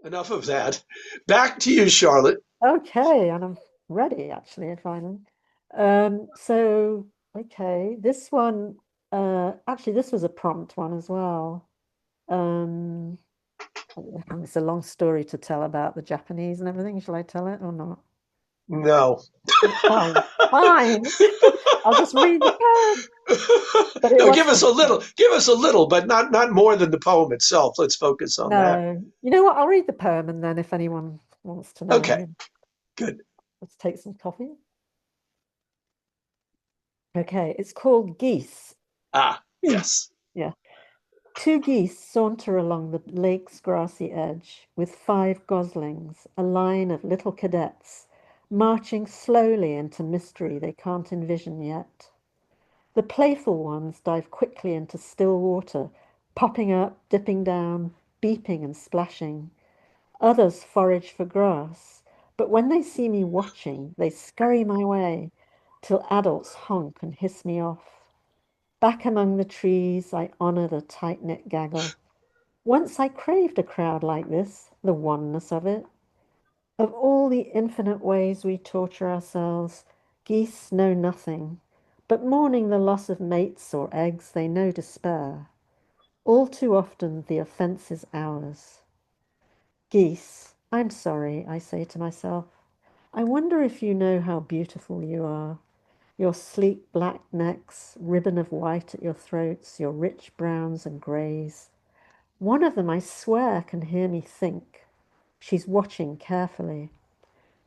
Enough of that. Back to you, Charlotte. Okay, and I'm ready actually, finally. So okay, this one, actually, this was a prompt one as well. Um, it's a long story to tell about the Japanese and everything. Shall I tell it or not? No. Fine, fine. I'll just read the poem. But it was kind of fun. Give us a little, but not more than the poem itself. Let's focus on that. No, you know what? I'll read the poem, and then if anyone wants to know, Okay, good. let's take some coffee. Okay, it's called Geese. Ah, Hmm. yes. Yeah. Two geese saunter along the lake's grassy edge with five goslings, a line of little cadets, marching slowly into mystery they can't envision yet. The playful ones dive quickly into still water, popping up, dipping down, beeping and splashing. Others forage for grass, but when they see me watching, they scurry my way till adults honk and hiss me off. Back among the trees, I honor the tight-knit gaggle. Once I craved a crowd like this, the oneness of it. Of all the infinite ways we torture ourselves, geese know nothing, but mourning the loss of mates or eggs, they know despair. All too often the offense is ours. Geese, I'm sorry, I say to myself. I wonder if you know how beautiful you are. Your sleek black necks, ribbon of white at your throats, your rich browns and greys. One of them, I swear, can hear me think. She's watching carefully.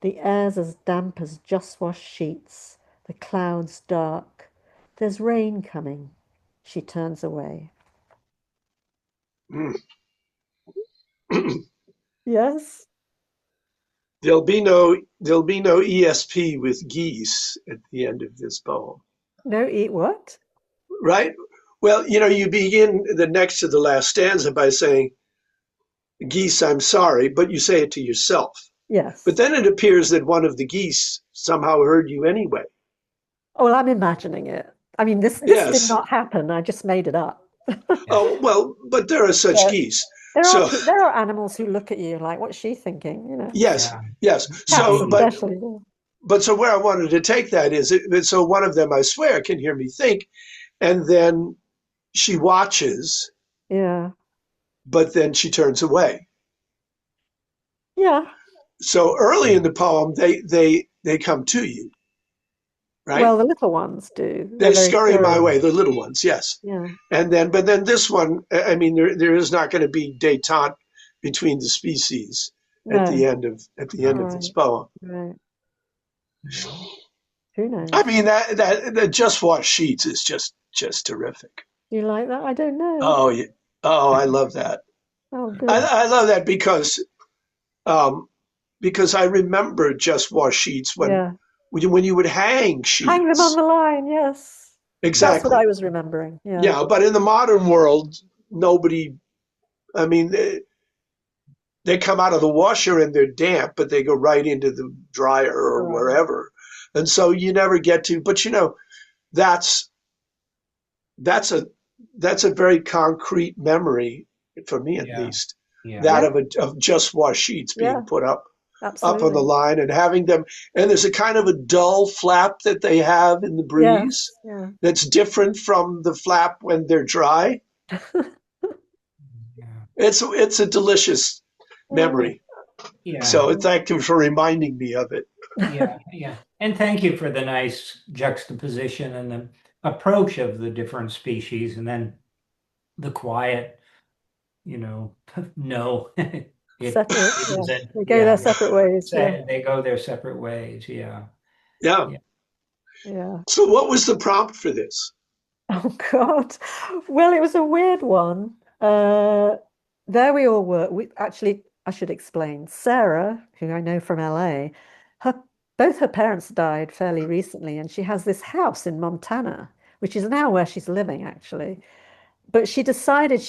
The air's as damp as just washed sheets, the clouds dark. There's rain coming. She turns away. Mm. Yes. There'll be no ESP with geese at the end of this poem, No, eat what? right? Well, you begin the next to the last stanza by saying, "Geese, I'm sorry," but you say it to yourself. But Yes. then it appears that one of the geese somehow heard you anyway. Oh, well, I'm imagining it. I mean, this did Yes. not happen. I just made it up. Yeah. Oh, well, but there are such There, geese. there are So, there are animals who look at you like, what's she thinking? yes, Yeah. yes. Cats So, The especially. but so where I wanted to take that is, so one of them, I swear, can hear me think, and then she watches, Yeah. but then she turns away. Yeah. So early in the poem, they come to you, right? Well, the little ones do. They're They very scurry my curious. way, the little ones, yes. Yeah. And then, but then this one, I mean, there is not going to be détente between the species No. at the end of this Right. poem. Right. Who I knows? mean, that just wash sheets is just terrific. Do you like that? I don't know. Oh yeah. Oh, I love that. Oh, good. I love that um, because I remember just wash sheets Yeah. when you would hang Hang them on sheets. the line. Yes. That's what Exactly. I was remembering. Yeah. Yeah, but in the modern world, nobody. I mean, they come out of the washer and they're damp, but they go right into the dryer or Right. wherever, and so you never get to. But that's that's a that's a very concrete memory for me, at Yeah. least, Yeah. that Yeah. of just wash sheets being Yeah. put up on the Absolutely. line and having them. And there's a kind of a dull flap that they have in the breeze Yes. Yeah. that's different from the flap when they're dry. Yeah. It's a delicious Yeah. memory. Yeah. So thank you for reminding me of it. Yeah. Yeah. And thank you for the nice juxtaposition and the approach of the different species, and then the quiet, you know, no, it Separate. Yeah. isn't. They go their Yeah. separate ways. Yeah. Say they go their separate ways. Yeah. Yeah. Yeah. Yeah. So what was the prompt for this? Oh God. Well, it was a weird one. There we all were. We actually, I should explain. Sarah, who I know from LA, her both her parents died fairly recently, and she has this house in Montana, which is now where she's living, actually. But she decided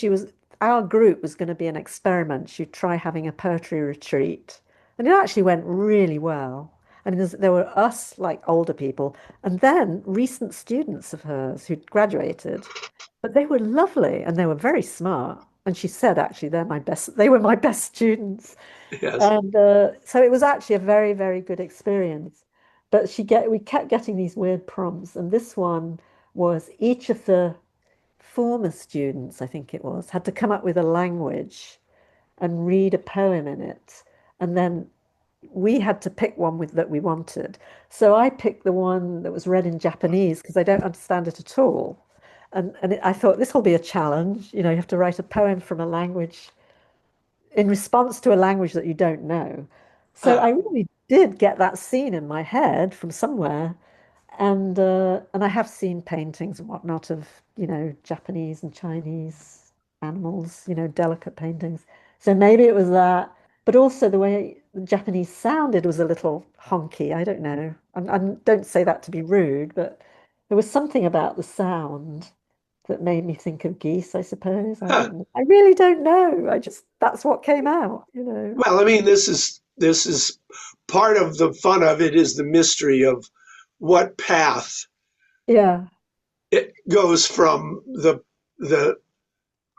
our group was going to be an experiment. She'd try having a poetry retreat. And it actually went really well. I mean, there were us, like older people, and then recent students of hers who'd graduated. But they were lovely and they were very smart. And she said, actually, they were my best students. Yes. And so it was actually a very, very good experience. But we kept getting these weird prompts. And this one was each of the former students, I think it was, had to come up with a language and read a poem in it. And then we had to pick one that we wanted. So I picked the one that was read in Japanese because I don't understand it at all. I thought this will be a challenge. You have to write a poem from a language in response to a language that you don't know. So I really did get that scene in my head from somewhere. And I have seen paintings and whatnot of, Japanese and Chinese animals, delicate paintings. So maybe it was that, but also the way the Japanese sounded was a little honky. I don't know. I don't say that to be rude, but there was something about the sound that made me think of geese, I suppose. I Huh. don't know. I really don't know. That's what came out. Well, I mean, this is part of the fun of it is the mystery of what path Yeah. it goes from the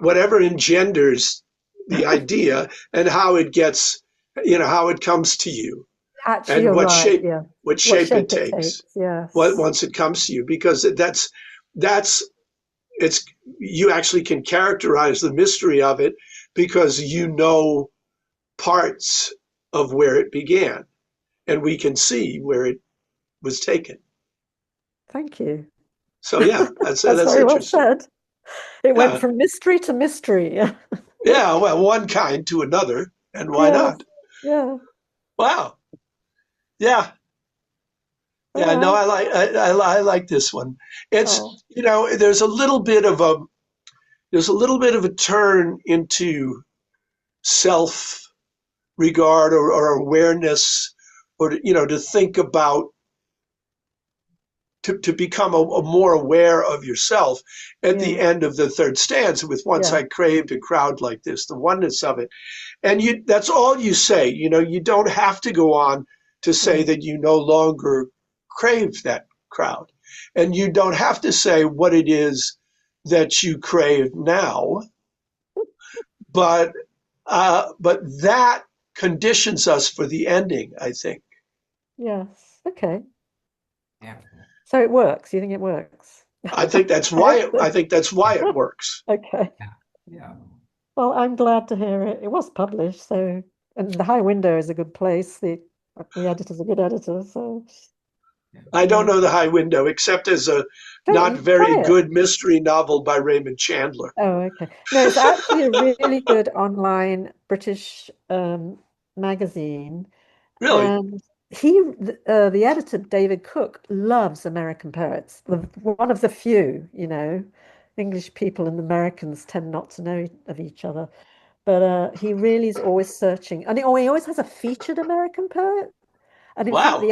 whatever engenders the idea and how it gets, how it comes to you Actually, and you're what right. shape Yeah. what What shape it shape it takes takes. Yes. once it comes to you, because that's it's you actually can characterize the mystery of it because parts of where it began and we can see where it was taken. Thank you. So yeah, that's That's that's very well interesting. said. It went Yeah, from mystery to mystery. yeah. Well, one kind to another, and why Yes. not? Yeah. Wow. Yeah, All yeah. No, right. I like this one. Oh, There's a little bit of a turn into self regard or awareness, or to think about, to become a more aware of yourself at the yeah. end of the third stanza with once Yeah. I craved a crowd like this, the oneness of it. And that's all you say. You don't have to go on to say Mm. that you no longer crave that crowd. And you don't have to say what it is that you crave now, but that conditions us for the ending, I think. Yes. Okay. Yeah. So it works. You think it works? I think that's I why hope so. I think that's why it works. Okay. Yeah. Yeah. Well, I'm glad to hear it. It was published, so and the High Window is a good place. The editor's a good editor, so I don't yeah. know the High Window except as a Don't not you very try it? good mystery novel by Raymond Chandler. Oh, okay. No, it's actually a really good online British magazine, Really? and the editor David Cook loves American poets. One of the few, English people and Americans tend not to know of each other, but he really is always searching, and he always has a featured American poet. And in fact,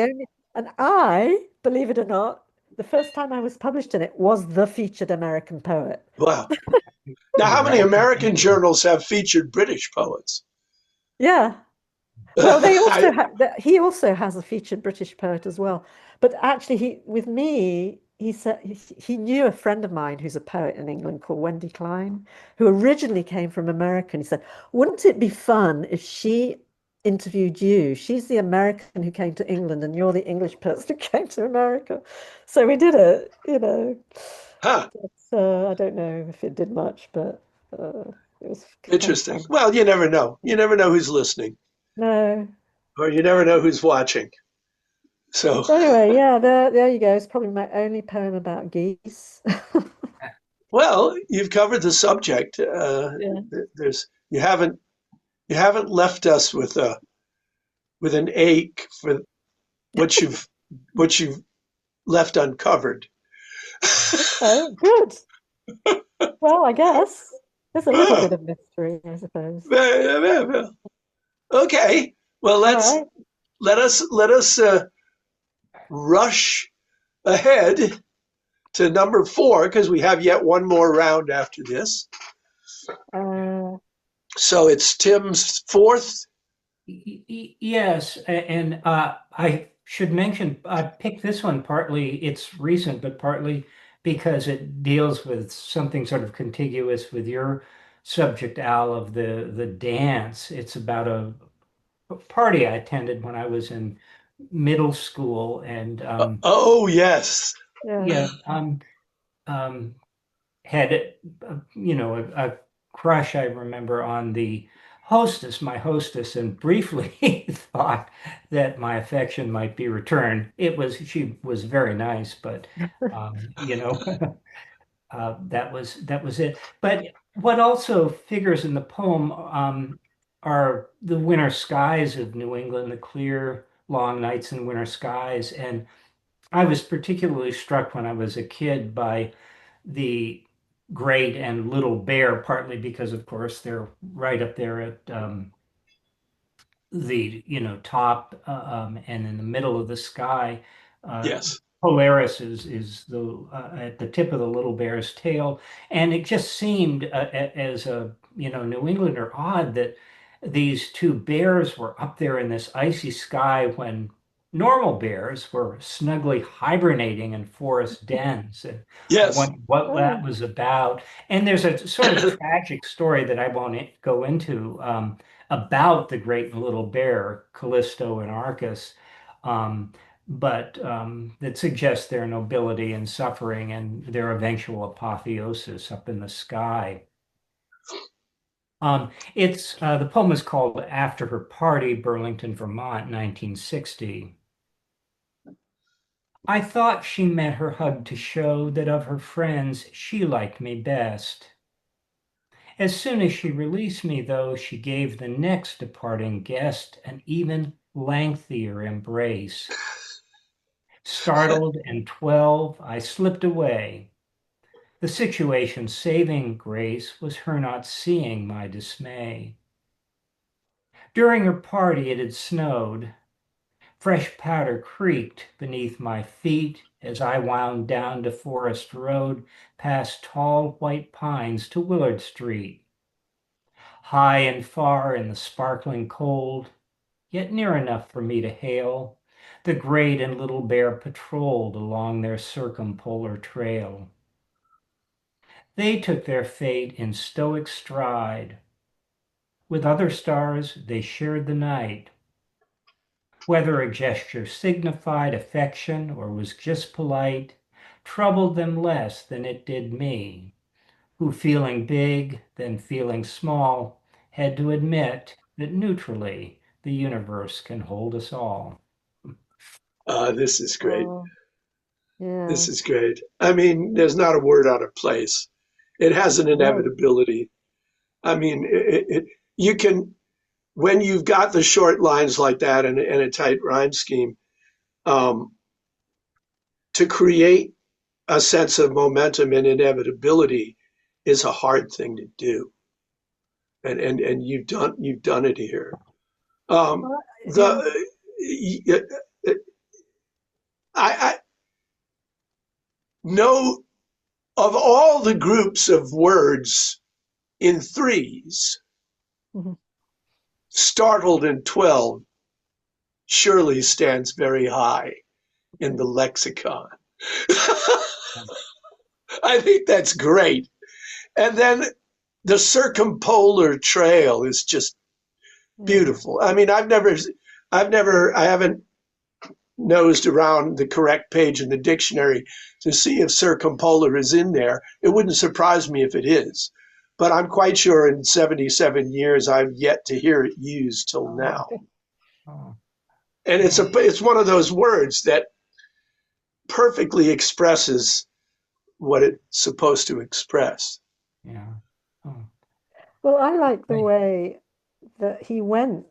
Wow. believe it or not, the first time I was published in it was the featured American poet. Wow. Now, Oh, how many right. American journals have featured British poets? Yeah. Well, I, he also has a featured British poet as well. But actually, with me, he said he knew a friend of mine who's a poet in England called Wendy Klein, who originally came from America. And he said, wouldn't it be fun if she interviewed you? She's the American who came to England, and you're the English person who came to America. So we did it. huh. So I don't know if it did much, but it was kind of Interesting. fun. Well, you never know. You never know who's listening, No. or you never know who's watching. So, So anyway, yeah, there you go. It's probably my only poem about geese. well, you've covered the subject. Yeah. There's you haven't left us with an ache for what you've what you've left uncovered. Oh, good. Well, I guess there's a little bit of mystery, I suppose. Okay. Well, All right. let us rush ahead to number 4 because we have yet one more round after this. Uh, So it's Tim's fourth. Yes, and I should mention I picked this one partly, it's recent, but partly because it deals with something sort of contiguous with your subject, Al, of the dance. It's about a party I attended when I was in middle school, and Oh, yes. Yeah. yeah, um, had a crush, I remember, on the hostess, my hostess, and briefly thought that my affection might be returned. She was very nice, but you know. That was it. But what also figures in the poem are the winter skies of New England, the clear, long nights and winter skies. And I was particularly struck when I was a kid by the Great and Little Bear, partly because, of course, they're right up there at the top and in the middle of the sky. Uh, Yes. Polaris is the at the tip of the little bear's tail, and it just seemed as a New Englander odd that these two bears were up there in this icy sky when normal bears were snugly hibernating in forest dens. And I Yes. wonder what that Oh, was about. And there's a sort of tragic story that I won't go into. About the great and little bear, Callisto and Arcus, but that suggests their nobility and suffering and their eventual apotheosis up in the sky. It's the poem is called After Her Party, Burlington, Vermont, 1960. I thought she meant her hug to show that of her friends she liked me best. As soon as she released me, though, she gave the next departing guest an even lengthier embrace. Startled and 12, I slipped away. The situation's saving grace was her not seeing my dismay. During her party, it had snowed. Fresh powder creaked beneath my feet as I wound down to Forest Road, past tall white pines to Willard Street. High and far in the sparkling cold, yet near enough for me to hail, the great and little bear patrolled along their circumpolar trail. They took their fate in stoic stride. With other stars, they shared the night. Whether a gesture signified affection or was just polite, troubled them less than it did me, who feeling big, then feeling small, had to admit that neutrally the universe can hold us all. This is great. oh, yeah. This is great. I mean, there's not a word out of place. It has an No. inevitability. I mean, you can, when you've got the short lines like that and a tight rhyme scheme, um, to create a sense of momentum and inevitability is a hard thing to do. And you've done it here. Um, Well, yeah. the I know of all the groups of words in threes, Mhm. startled in 12 surely stands very high in the lexicon. I think that's great. And then the circumpolar trail is just Yeah. beautiful. I mean, I haven't nosed around the correct page in the dictionary to see if circumpolar is in there. It wouldn't surprise me if it is. But I'm quite sure in 77 years I've yet to hear it used till Oh, now. oh, And yeah, it's one of those words that perfectly expresses what it's supposed to express. yeah. Oh, Well, I like the right. way that he went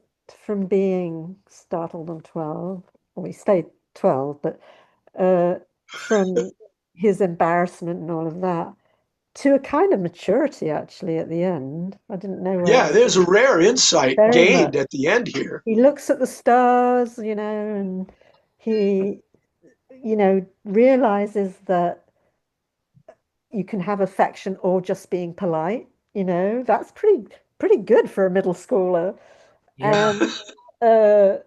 from being startled on 12, well, he stayed 12, but uh, from his embarrassment and all of that to a kind of maturity actually at the end. I didn't know where Yeah, else to there's a rare insight very gained much. at the end here. He looks at the stars, and he, realizes that you can have affection or just being polite. That's pretty good for a middle schooler. Yeah, And uh,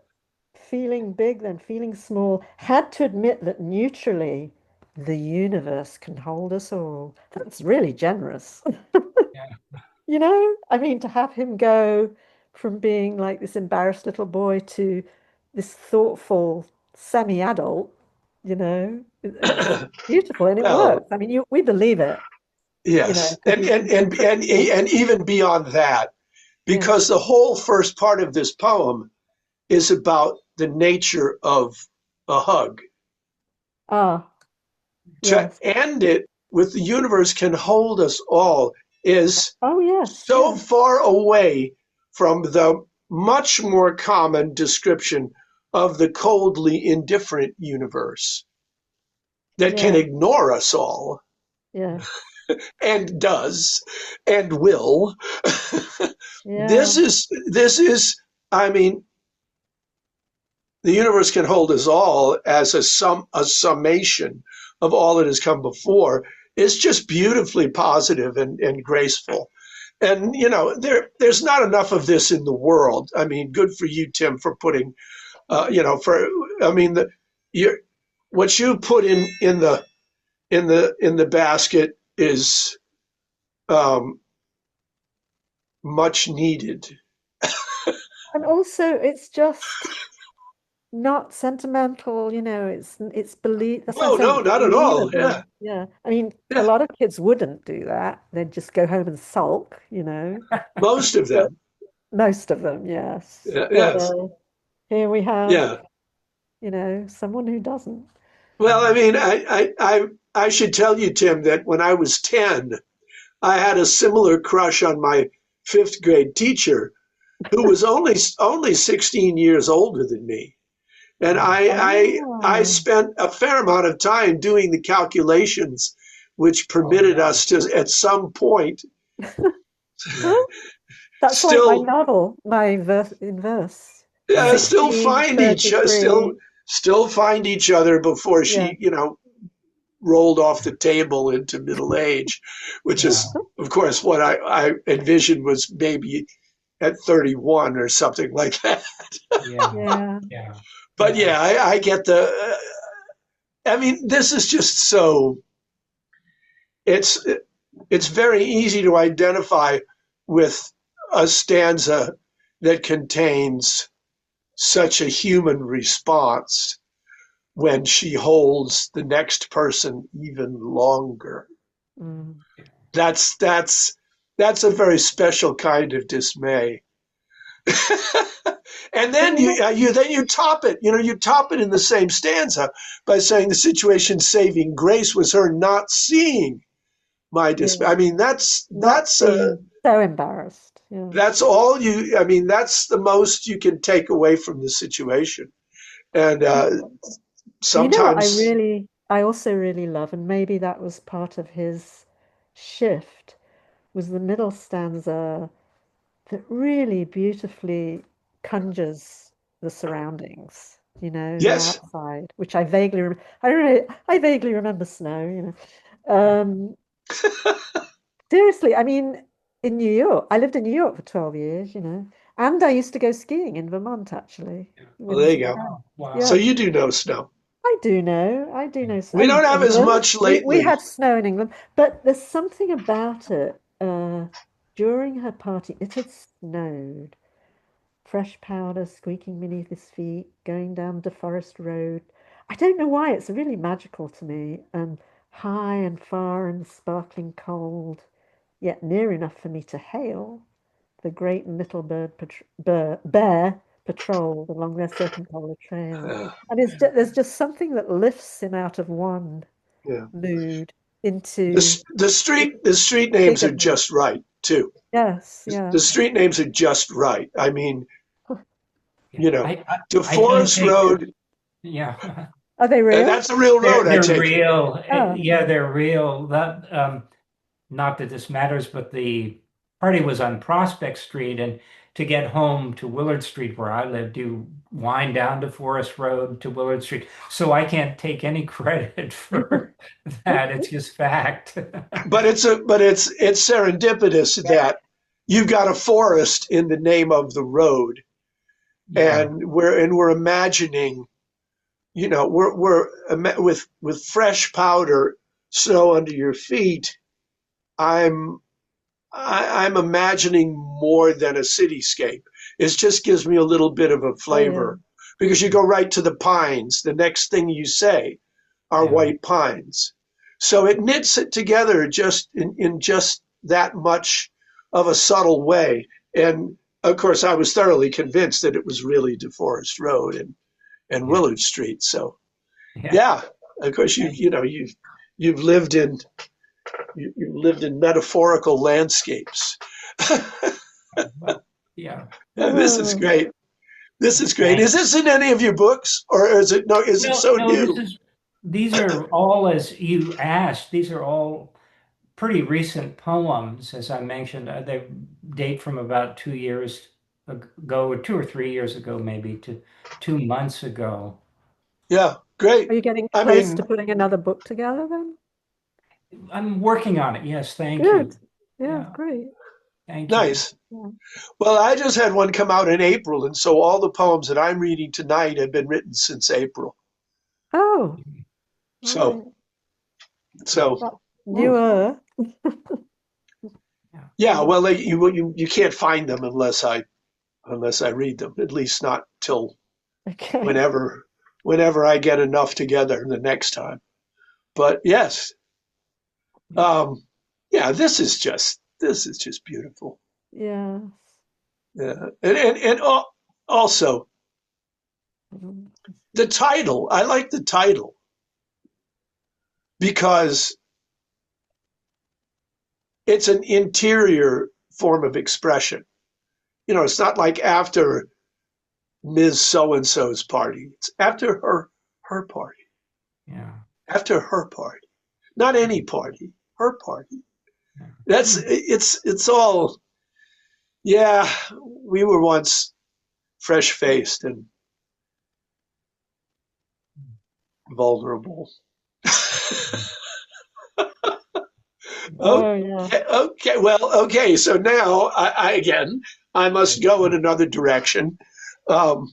feeling big, then feeling small, had to admit that neutrally, the universe can hold us all. That's really generous. yeah. You know, I mean, to have him go from being like this embarrassed little boy to this thoughtful semi-adult, it's beautiful and it Well, works. I mean, we believe it, yes, because he's pretty. and even beyond that, Yeah. because the whole first part of this poem is about the nature of a hug. Ah, To yes. end it with the universe can hold us all is Oh, yes. so Yeah. far away from the much more common description of the coldly indifferent universe that can Yeah. ignore us all Yes. and does and will. Yeah. This is, I mean, the universe can hold us all as a summation of all that has come before. It's just beautifully positive and graceful. And there's not enough of this in the world. I mean, good for you, Tim, for putting, for I mean, you what you put in the basket is much needed. And also, it's just not sentimental, it's believe that's why I'm Oh saying no, it's not at all. believable. Yeah, Yeah. I mean, a yeah, lot of kids wouldn't do that. They'd just go home and sulk. most of But them. most of them, yes. Yeah, But yes, here we have, yeah. someone who doesn't. Well, I mean, I should tell you, Tim, that when I was 10, I had a similar crush on my fifth grade teacher, who was only 16 years older than me. And I Oh, spent a fair amount of time doing the calculations, which permitted us to, at some point, Yeah. that's like my still novel, my verse in verse. Yeah. still find each still 1633. still find each other before Yeah. she rolled off the table into middle age, which Yeah. is of course what I envisioned was maybe at 31 or something like that. Yeah. Yeah. Yeah. But Yeah. yeah, I get the. I mean, this is just so. It's it's very easy to identify with a stanza that contains such a human response when she holds the next person even longer. Mm. That's a very special kind of dismay. And But then you top it. You top it in the same stanza by saying the situation's saving grace was her not seeing my dismay. yeah, I mean, not being so embarrassed. Yeah. that's all you. I mean, that's the most you can take away from the situation. And You know what sometimes, I also really love, and maybe that was part of his shift, was the middle stanza that really beautifully conjures the surroundings, the yes, outside, which I vaguely remember snow. Seriously, I mean, in New York, I lived in New York for 12 years, and I used to go skiing in Vermont actually well, there with you go. Oh, So yeah. wow. you do know snow. I do know, We don't and have as England, much we lately. had snow in England, but there's something about it. During her party, it had snowed, fresh powder squeaking beneath his feet, going down the forest road. I don't know why, it's really magical to me, and high and far and sparkling cold, yet near enough for me to hail. The great and little bear patrolled along their circumpolar trail. Uh, And there's just something that lifts him out of one yeah. mood into The street names bigger are mood. just right too. Yes, yeah. The street names are just right. I mean, Yeah. you know, I can't DeForest take Road. Are they And real? that's a real road, I they're take it. real. Oh, Yeah, they're real. That not that this matters, but the party was on Prospect Street, and to get home to Willard Street, where I lived, you wind down to Forest Road to Willard Street. So I can't take any credit for that. It's just fact. But it's serendipitous that you've got a forest in the name of the road, Yeah. and we're imagining, with fresh powder, snow under your feet. I'm I'm imagining more than a cityscape. It just gives me a little bit of a Oh yeah. flavor because you go right to the pines. The next thing you say are Yeah. white pines. So it knits it together just in just that much of a subtle way. And of course, I was thoroughly convinced that it was really DeForest Road and Yeah. Willard Street. So Yeah. yeah, of course you've lived in you've lived in metaphorical landscapes. Well, yeah. This is Oh, great. This is great. Is Thanks. this in any of your books, or is it no? Is it No, so no, new? these are all, as you asked, these are all pretty recent poems, as I mentioned. They date from about 2 years ago, or 2 or 3 years ago, maybe to 2 months ago. Yeah, great. are you getting I close mean, to putting another book together then? I'm working on it. Yes, thank you. Good. Yeah, Yeah, great. thank you. nice. Yeah. Well, I just had one come out in April, and so all the poems that I'm reading tonight have been written since April. Oh, all So, right. Yeah, so That's hmm. newer. yeah, Yeah. Well, you can't find them unless I read them. At least not till Okay. whenever whenever I get enough together the next time. But yes, yeah. um, yeah. This is just beautiful. Yes. Yeah, and also Mm. the title. I like the title because it's an interior form of expression. It's not like after Ms. So and so's party. It's after her party. Yeah. After her party. Not any party. Her party. Yeah. It's all yeah, we were once fresh faced and vulnerable. Oh, yeah. Okay. So now I must go in another direction. Um,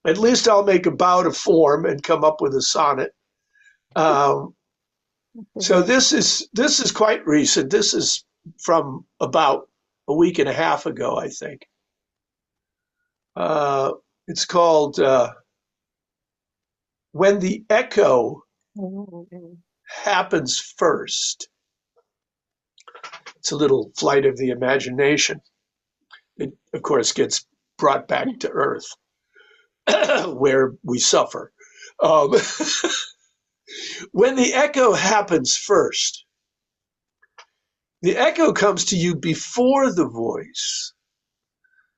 at least I'll make a bout of form and come up with a sonnet. Um, so this is quite recent. This is from about a week and a half ago, I think. Uh, it's called "When the Echo Mm. Happens First." It's a little flight of the imagination. It, of course, gets brought back to Earth, where we suffer. Um, when the echo happens first, the echo comes to you before the voice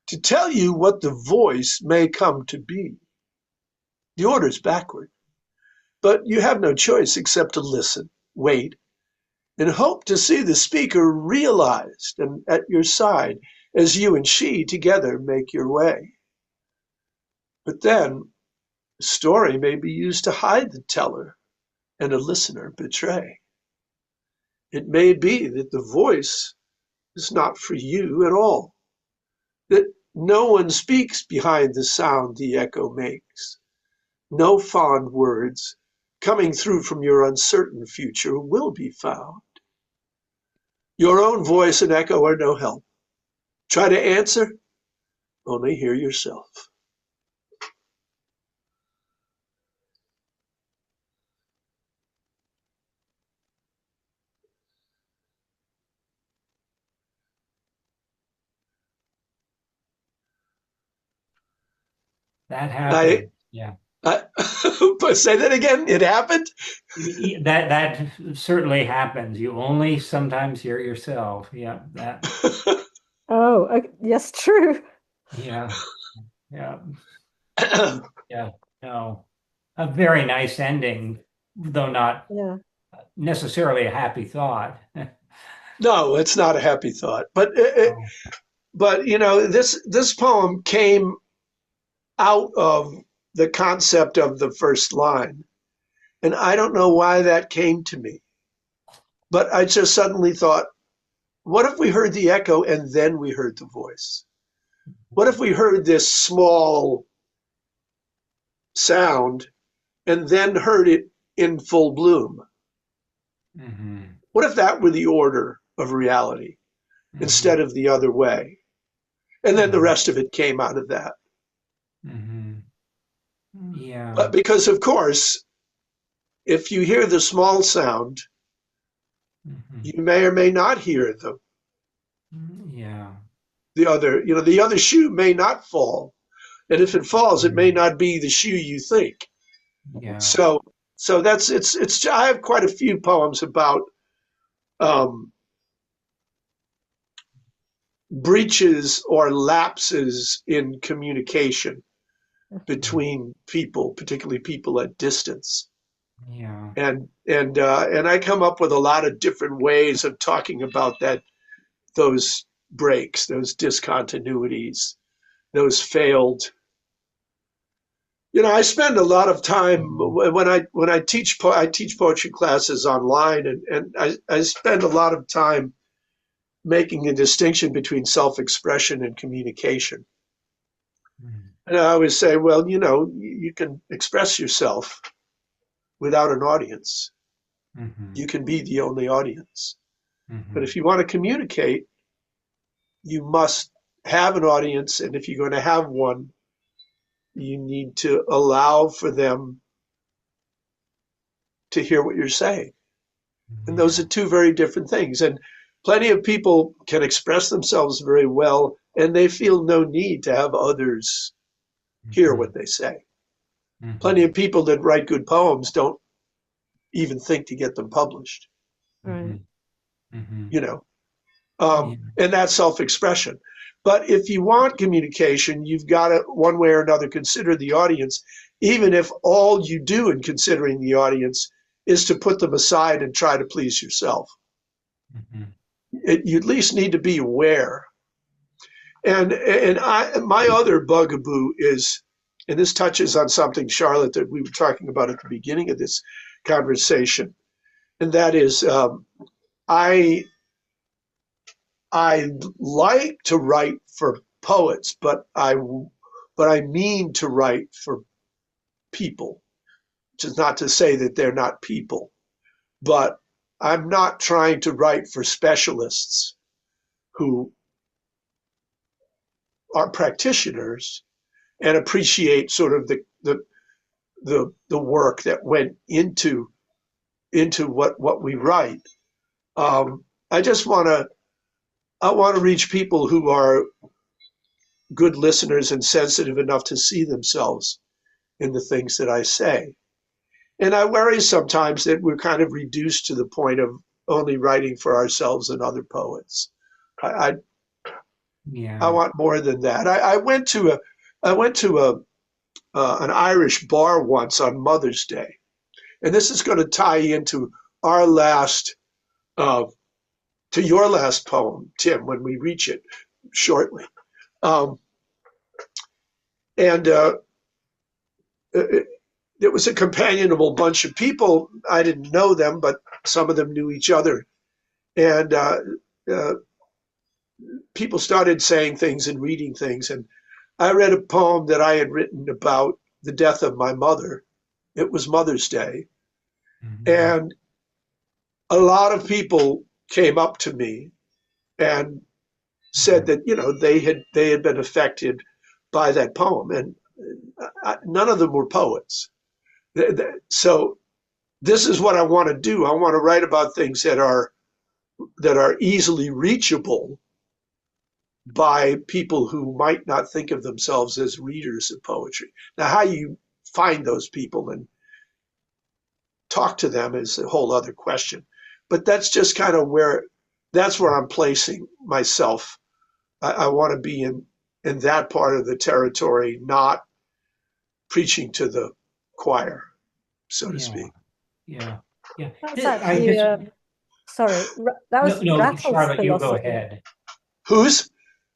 to tell you what the voice may come to be. The order's backward, but you have no choice except to listen, wait, and hope to see the speaker realized and at your side as you and she together make your way. But then, the story may be used to hide the teller and a listener betray. It may be that the voice is not for you at all, that no one speaks behind the sound the echo makes. No fond words coming through from your uncertain future will be found. Your own voice and echo are no help. Try to answer, only hear yourself. That I, happened. Yeah. I but say that again. It happened. That certainly happens. You only sometimes hear yourself. Yeah, that. Oh, yes, true. Yeah, yeah, yeah. No, a very nice ending, though not Yeah. necessarily a happy thought. No, it's not a happy thought. Oh, But this poem came out of the concept of the first line. And I don't know why that came to me. But I just suddenly thought, what if we heard the echo and then we heard the voice? What if we heard this small sound and then heard it in full bloom? hmm What if that were the order of reality? instead of the other way. And then the rest of it came out of that. Yeah. But because, of course, if you hear the small sound, you may or may not hear the other shoe may not fall. And if it falls, it may not be the shoe you think. Yeah. So that's it's. I have quite a few poems about breaches or lapses in communication between people, particularly people at distance. Yeah. And I come up with a lot of different ways of talking about those breaks, those discontinuities, those failed. I spend a lot of time when I teach poetry classes online, and I spend a lot of time making a distinction between self-expression and communication. And I always say, well, you can express yourself without an audience. You can be the only audience. But if you want to communicate, you must have an audience, and if you're going to have one, you need to allow for them to hear what you're saying. And those are two very different things. And plenty of people can express themselves very well, and they feel no need to have others hear what they say. Plenty of people that write good poems don't even think to get them published. Right. And that's self-expression. But if you want communication, you've got to, one way or another, consider the audience, even if all you do in considering the audience is to put them aside and try to please yourself. You at least need to be aware. And my other bugaboo is, and this touches on something, Charlotte, that we were talking about at the beginning of this conversation, and that is I like to write for poets, but I mean to write for people, which is not to say that they're not people, but I'm not trying to write for specialists who are practitioners and appreciate sort of the work that went into what we write. I just want to reach people who are good listeners and sensitive enough to see themselves in the things that I say. And I worry sometimes that we're kind of reduced to the point of only writing for ourselves and other poets. I want more than that. I went to an Irish bar once on Mother's Day, and this is going to tie into our last to your last poem, Tim, when we reach it shortly. It was a companionable bunch of people. I didn't know them, but some of them knew each other. And people started saying things and reading things. And I read a poem that I had written about the death of my mother. It was Mother's Day. And a lot of people came up to me and said that, they had been affected by that poem. And none of them were poets. So this is what I want to do. I want to write about things that are easily reachable by people who might not think of themselves as readers of poetry. Now, how you find those people and talk to them is a whole other question. But that's just kind of where I'm placing myself. I want to be in that part of the territory, not preaching to the choir, so to speak. Yeah. That's actually, sorry, that was Rattle's Charlotte, you go philosophy. ahead. Whose?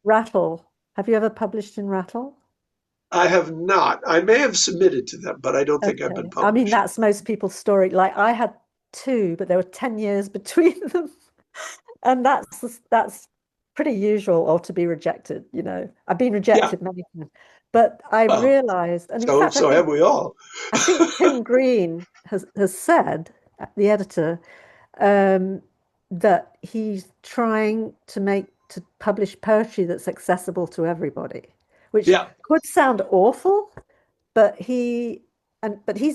Rattle. Have you ever published in Rattle? I have not. I may have submitted to them, but I don't think I've been published. I mean, that's most people's story. Like I had 2, but there were 10 years between them. And that's pretty usual, or to be rejected, I've been rejected many times. But I realized, and in fact, so have we all. I think Tim Green has said, the editor, that he's trying to make to publish poetry that's accessible to everybody, which Yeah. could sound awful, but he's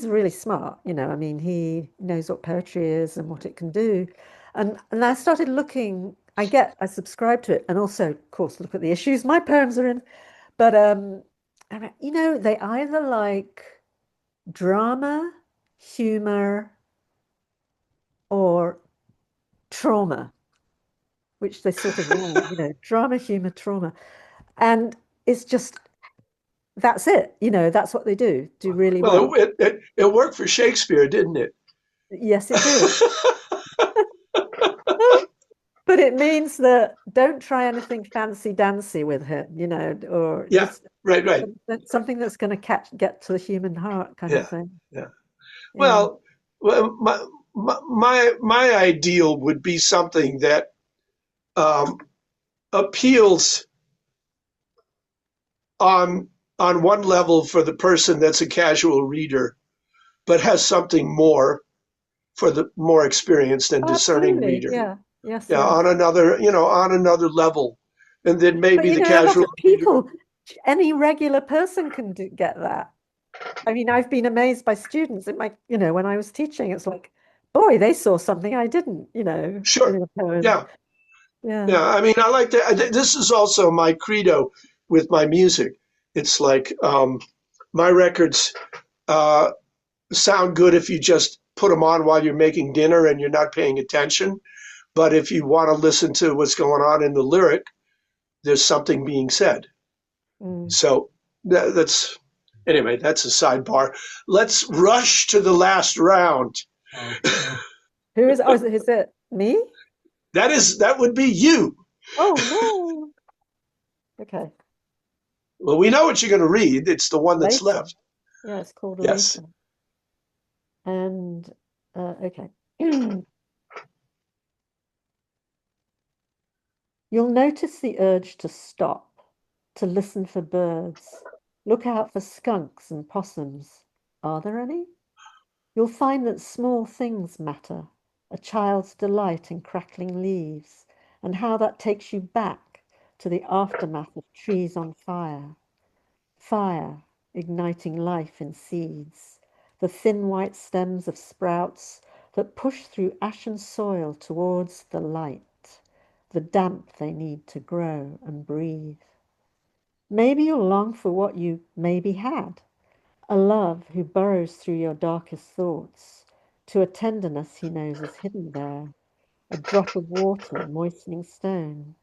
really smart, you know. I mean, he knows what poetry is and what it can do. And I started looking, I subscribe to it, and also, of course, look at the issues my poems are in. But you know, they either like drama, humor, or trauma, which they sort of are, you know, drama, humor, trauma. And it's just that's it, you know, that's what they do really Well, well. it worked for Shakespeare, didn't it? Yes, it did. But it means that don't try anything fancy dancy with it, you know, or Yeah. just Right. something that's going to get to the human heart kind of Yeah. thing. Yeah. Yeah. Well, my ideal would be something that um, appeals on one level for the person that's a casual reader, but has something more for the more experienced and Oh, discerning absolutely. reader. Yeah. Yes, Yeah, yes. on another level, and then But maybe you the know, a lot casual of reader. people, any regular person can get that. I mean, I've been amazed by students in my, you know, when I was teaching, it's like, boy, they saw something I didn't, you know, Sure. in a poem. Yeah. Yeah. Yeah. I mean, I like that. This is also my credo with my music. It's like my records uh, sound good if you just put them on while you're making dinner and you're not paying attention. But if you want to listen to what's going on in the lyric, there's something being said. Mm. So that's anyway. That's a sidebar. Let's rush to the last round. Okay. Who is, oh, is it me? That would be you. Oh, no. Okay. Well, we know what you're going to read. It's the one that's Later. left. Yeah, it's called Yes. Later. And okay. You'll notice the urge to stop, to listen for birds. Look out for skunks and possums. Are there any? You'll find that small things matter, a child's delight in crackling leaves, and how that takes you back to the aftermath of trees on fire. Fire igniting life in seeds, the thin white stems of sprouts that push through ashen soil towards the light, the damp they need to grow and breathe. Maybe you'll long for what you maybe had, a love who burrows through your darkest thoughts, to a tenderness he knows is hidden there, a drop of water moistening stone.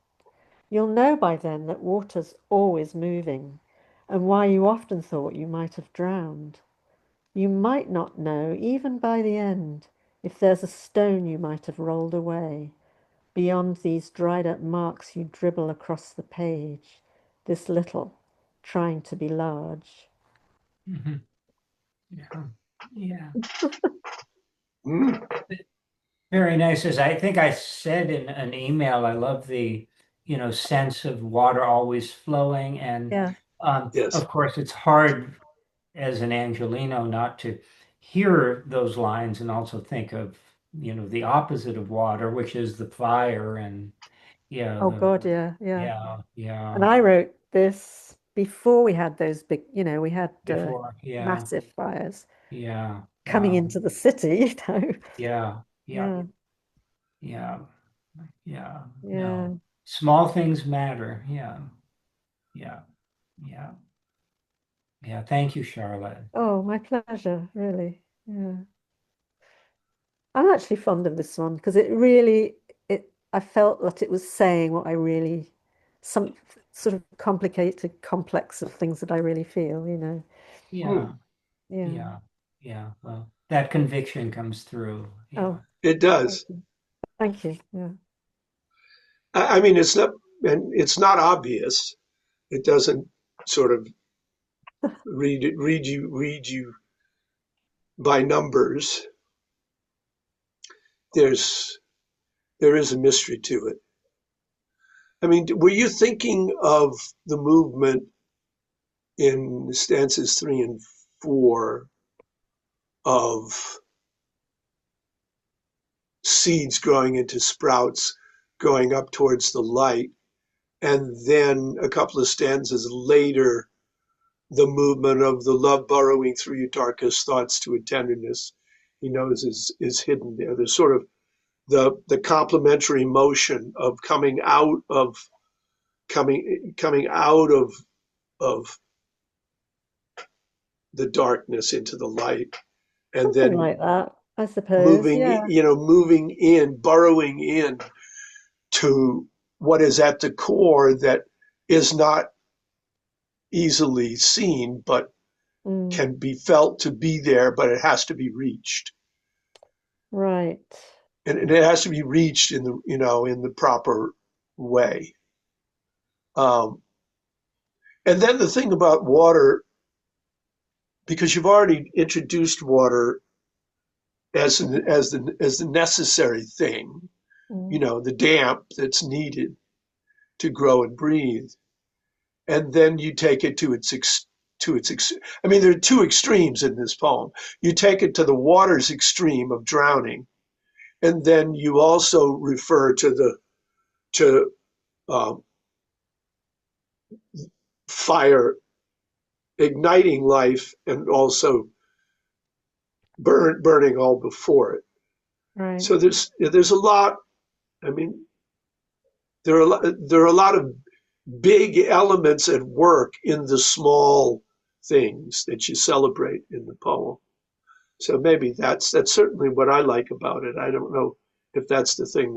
You'll know by then that water's always moving, and why you often thought you might have drowned. You might not know, even by the end, if there's a stone you might have rolled away, beyond these dried up marks you dribble across the page, this little, trying to be large. Mhm. Yeah. Yeah. Mm. Very nice. As I think I said in an email, I love the, sense of water always flowing. And Yeah. Yes. of course, it's hard as an Angelino not to hear those lines and also think of, the opposite of water, which is the fire and yeah, Oh God, yeah, yeah. And yeah, I wrote this before we had those big, you know, we had before, yeah, massive fires yeah, coming wow, into the city, you know. yeah, yeah, Yeah, yeah, yeah, yeah. no, small things matter. Yeah, yeah, yeah, yeah. Thank you, Charlotte. Oh, my pleasure, really. Yeah. I'm actually fond of this one because I felt that it was saying what I really, some sort of complicated, complex of things that I really feel, you know. Yeah, Mm. Yeah. yeah, yeah. Well, that conviction comes through. Yeah, Oh, It thank does. you. Thank you. Yeah. I mean, it's not obvious. It doesn't sort of read you by numbers. There's there is a mystery to it. I mean, were you thinking of the movement in stanzas 3 and 4 of seeds growing into sprouts, going up towards the light? And then a couple of stanzas later, the movement of the love burrowing through your darkest thoughts to a tenderness he knows is hidden there. There's sort of the complementary motion of coming out of of the darkness into the light, and Something then like that, I suppose. Yeah. moving in, burrowing in to what is at the core that is not easily seen, but Mm, can be felt to be there, but it has to be reached. right. And it has to be reached in the proper way. Um, and then the thing about water, because you've already introduced water as the necessary thing, Mm, the damp that's needed to grow and breathe, and then you take it I mean, there are two extremes in this poem. You take it to the water's extreme of drowning, and then you also refer to um, fire igniting life and also burning all before it. right. So there's a lot. I mean, there are a lot of big elements at work in the small things that you celebrate in the poem. So maybe that's certainly what I like about it. I don't know if that's the thing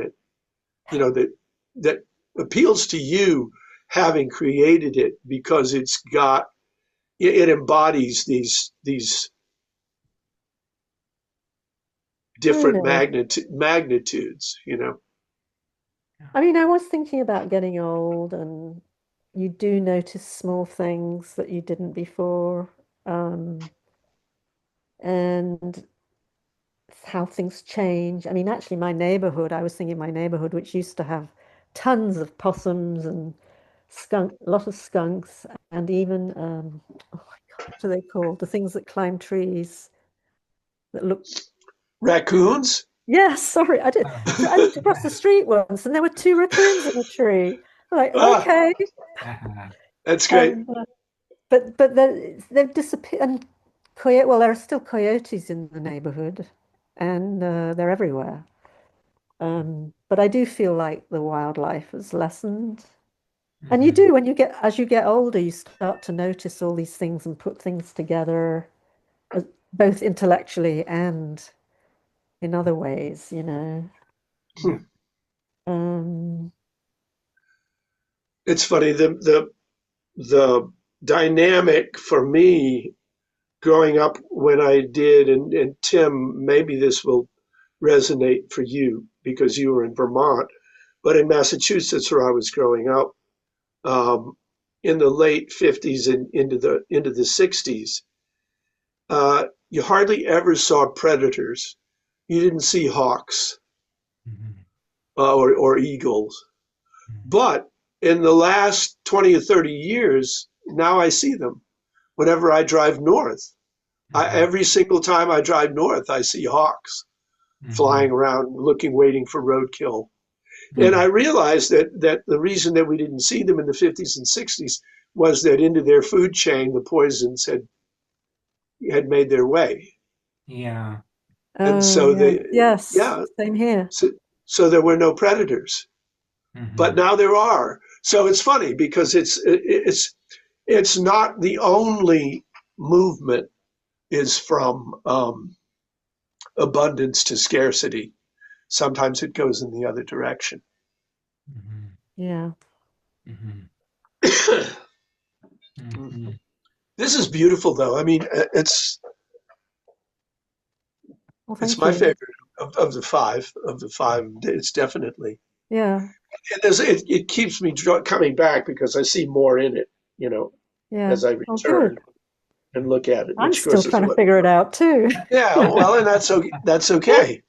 that appeals to you, having created it, because it embodies these different Really. magnitudes. I mean, I was thinking about getting old, and you do notice small things that you didn't before, and how things change. I mean, actually, my neighborhood, I was thinking my neighborhood, which used to have tons of possums and a lot of skunks, and even, oh my God, what are they called? The things that climb trees that look. Raccoons. Yes, sorry, I did. Oh. So I looked across the street once, and there were two raccoons in a tree. I'm like, Ah, okay. that's great. And but they've disappeared. And well, there are still coyotes in the neighborhood, and they're everywhere. But I do feel like the wildlife has lessened. And you Mhm. do as you get older, you start to notice all these things and put things together, uh, both intellectually and in other ways, you know. Yeah. Um, It's funny, the dynamic for me growing up when I did, and Tim, maybe this will resonate for you because you were in Vermont, but in Massachusetts where I was growing up, um, in the late 50s and into the 60s, you hardly ever saw predators. You didn't see hawks Mhm. or eagles. But in the last 20 or 30 years, now I see them whenever I drive north. Mhm. Every single time I drive north, I see hawks flying Mhm. around, waiting for roadkill. And I Mhm. realized that the reason that we didn't see them in the 50s and 60s was that into their food chain, the poisons had made their way. Yeah. And oh so yeah, yes, yeah, same here. so, so there were no predators. But Mhm. now there are. So it's funny because it's not the only movement is from abundance to scarcity. Sometimes it goes in the other direction. Mhm. Yeah. Mhm. This Mhm. is beautiful, though. I mean, Well, it's thank my you. favorite of the five. Of the five, it's definitely. Yeah, It keeps me coming back because I see more in it. yeah. As I Oh, good. return and look at it, I'm which of still course is trying to what. figure it out too. Yeah, well, and that's okay. That's okay.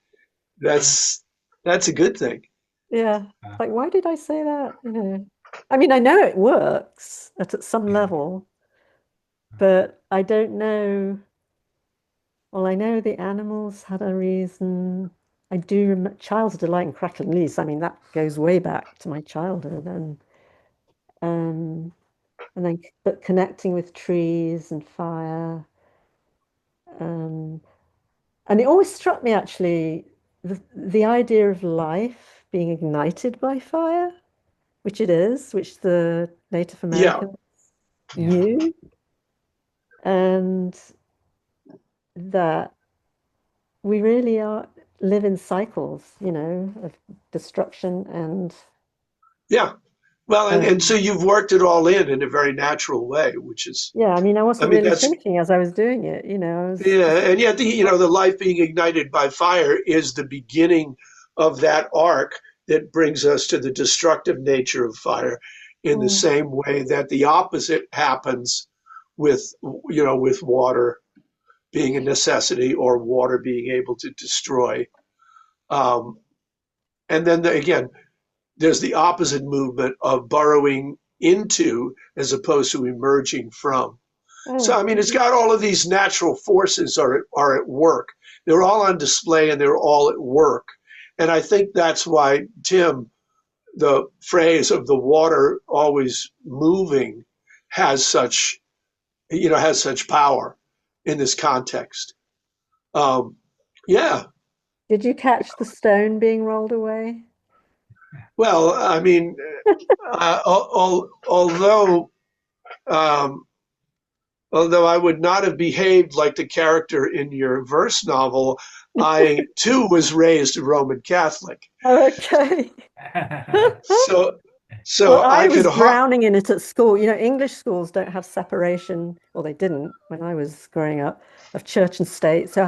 That's that's a good thing. Yeah. Uh, Like, why did I say that? I mean, I know it works at some yeah. level, but I don't know. Well, I know the animals had a reason. I do remember Child's Delight and Crackling Leaves. I mean, that goes way back to my childhood. And Um, and then but connecting with trees and fire. Um, and it always struck me actually the idea of life being ignited by fire, which it is, which the Native Yeah, Americans Yeah. knew, and that we really are live in cycles, of destruction and yeah. Well, and so um, you've worked it all in a very natural way, which is, yeah, I mean, I I wasn't mean, really that's, thinking as I was doing it, I was yeah. just, And yet, the life being ignited by fire is the beginning of that arc that brings us to the destructive nature of fire in the mm, same way that the opposite happens with, with water being a necessity or water being able to destroy. Um, and then again, there's the opposite movement of burrowing into as opposed to emerging from. So, oh, I mean, it's got all of these natural forces are at work. They're all on display and they're all at work. And I think that's why, Tim, the phrase of the water always moving has such, has such power in this context. Um, yeah. did you catch the stone being rolled away? Well, I mean, although um, although I would not have behaved like the character in your verse novel, I too was raised Roman Catholic. Okay. So, Well, so I I was could, drowning in it at school. English schools don't have separation, or they didn't when I was growing up, of church and state. So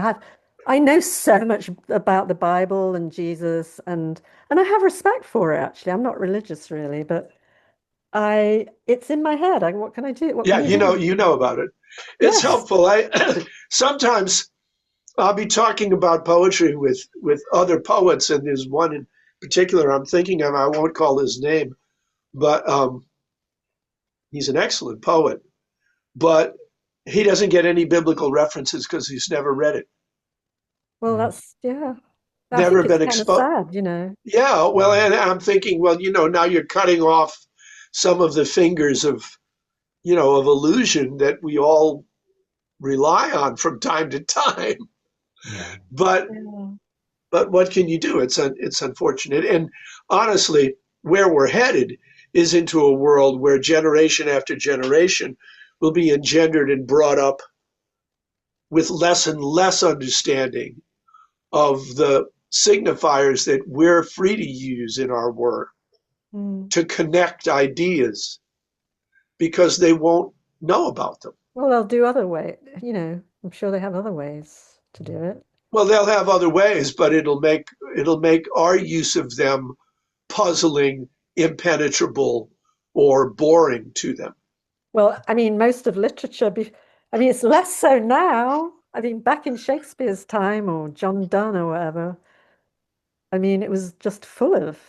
I know so much about the Bible and Jesus, and I have respect for it actually. I'm not religious really, but it's in my head. What can I do? What yeah, can you do? you know about it. It's Yes. helpful. I sometimes I'll be talking about poetry with other poets, and there's one in particular I'm thinking of. I won't call his name, but he's an excellent poet. But he doesn't get any biblical references because he's never read it, Well, that's yeah. I never think it's been kind of exposed. sad. Yeah, well, and I'm thinking, well, now you're cutting off some of the fingers of illusion that we all rely on from time to time. Yeah. But Yeah. but what can you do? It's unfortunate, and honestly, where we're headed is into a world where generation after generation will be engendered and brought up with less and less understanding of the signifiers that we're free to use in our work Mm. to connect ideas because they won't know about them. Well, they'll do other way. I'm sure they have other ways to do it. Well, they'll have other ways, but it'll make our use of them puzzling, impenetrable, or boring to them. Well, I mean, most of literature, I mean, it's less so now. I mean, back in Shakespeare's time or John Donne or whatever, I mean, it was just full of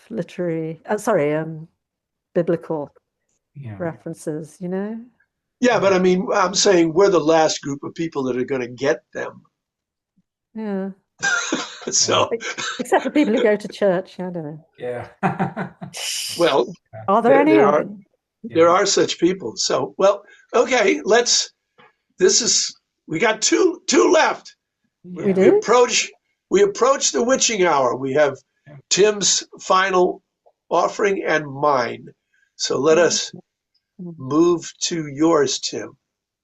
biblical Yeah. references. Yeah, but I mean, I'm saying we're the last group of people that are going to get them. Yeah. Yeah. So, Except for people who go to church. I don't know. Yeah. well, Are there there, any? there I are don't know. there Yeah. are such people. So, well, okay, let's. This is we got two left. We Yeah. We do? approach we approach the witching hour. We have Tim's final offering and mine. So let us move to yours, Tim.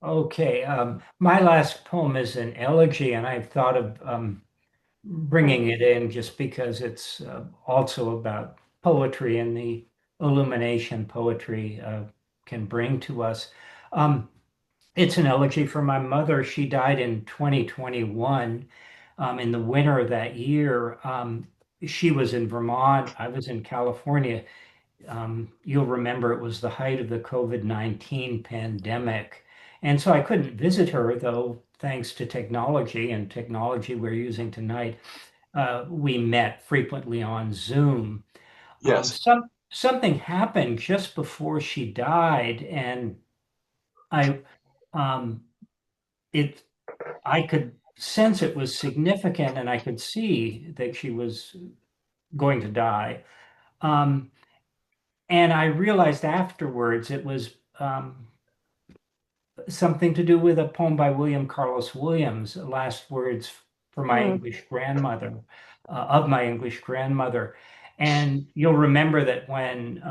Okay. My last poem is an elegy, and I've thought of bringing it in just because it's also about poetry and the illumination poetry can bring to us. Um, it's an elegy for my mother. She died in 2021, in the winter of that year. She was in Vermont. I was in California. You'll remember it was the height of the COVID-19 pandemic. And so I couldn't visit her, though, thanks to technology and technology we're using tonight. We met frequently on Zoom. Yes. Something happened just before she died, and I um, it I could sense it was significant, and I could see that she was going to die. Um, And I realized afterwards it was something to do with a poem by William Carlos Williams, Last Words for My Oh, English Grandmother, of my English grandmother. And you'll remember that when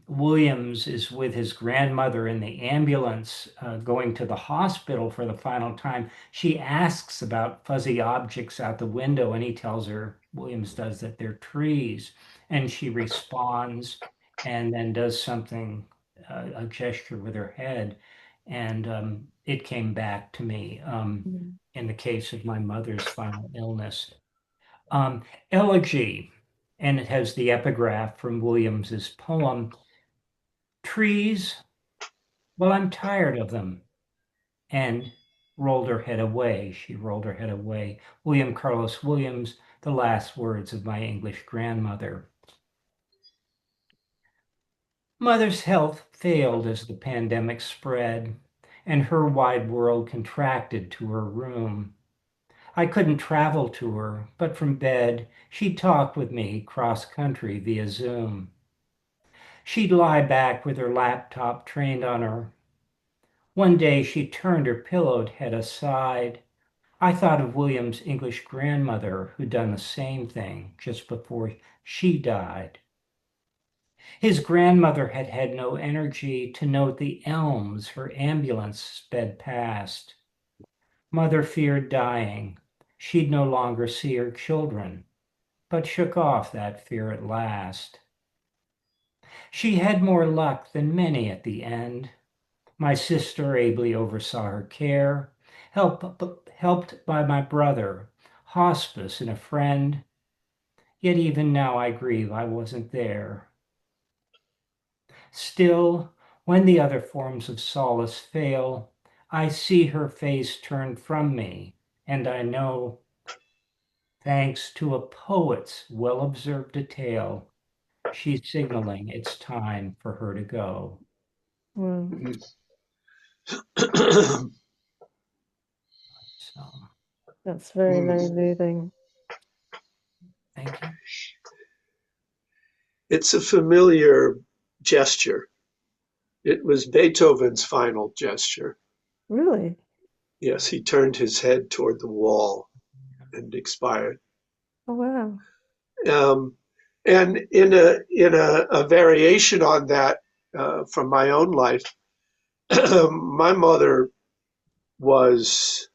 Williams is with his grandmother in the ambulance going to the hospital for the final time, she asks about fuzzy objects out the window, and he tells her, Williams does, that they're trees. And she responds and then does something, a gesture with her head. And it came back to me mm, in the case of my mother's final illness. Um, Elegy, and it has the epigraph from Williams's poem, Trees, well, I'm tired of them. And rolled her head away. She rolled her head away. William Carlos Williams, The Last Words of My English Grandmother. Mother's health failed as the pandemic spread, and her wide world contracted to her room. I couldn't travel to her, but from bed she'd talk with me cross country via Zoom. She'd lie back with her laptop trained on her. One day she turned her pillowed head aside. I thought of William's English grandmother who'd done the same thing just before she died. His grandmother had had no energy to note the elms her ambulance sped past. Mother feared dying. She'd no longer see her children, but shook off that fear at last. She had more luck than many at the end. My sister ably oversaw her care, helped by my brother, hospice, and a friend. Yet even now I grieve I wasn't there. Still, when the other forms of solace fail, I see her face turned from me, and I know, thanks to a poet's well-observed detail, she's signaling it's time for her to go. well, So, that's very, very moving. thank you. It's a familiar gesture. It was Beethoven's final gesture. Really? Yes, he turned his head toward the wall and expired. Oh, wow. And in a variation on that from my own life, my mother was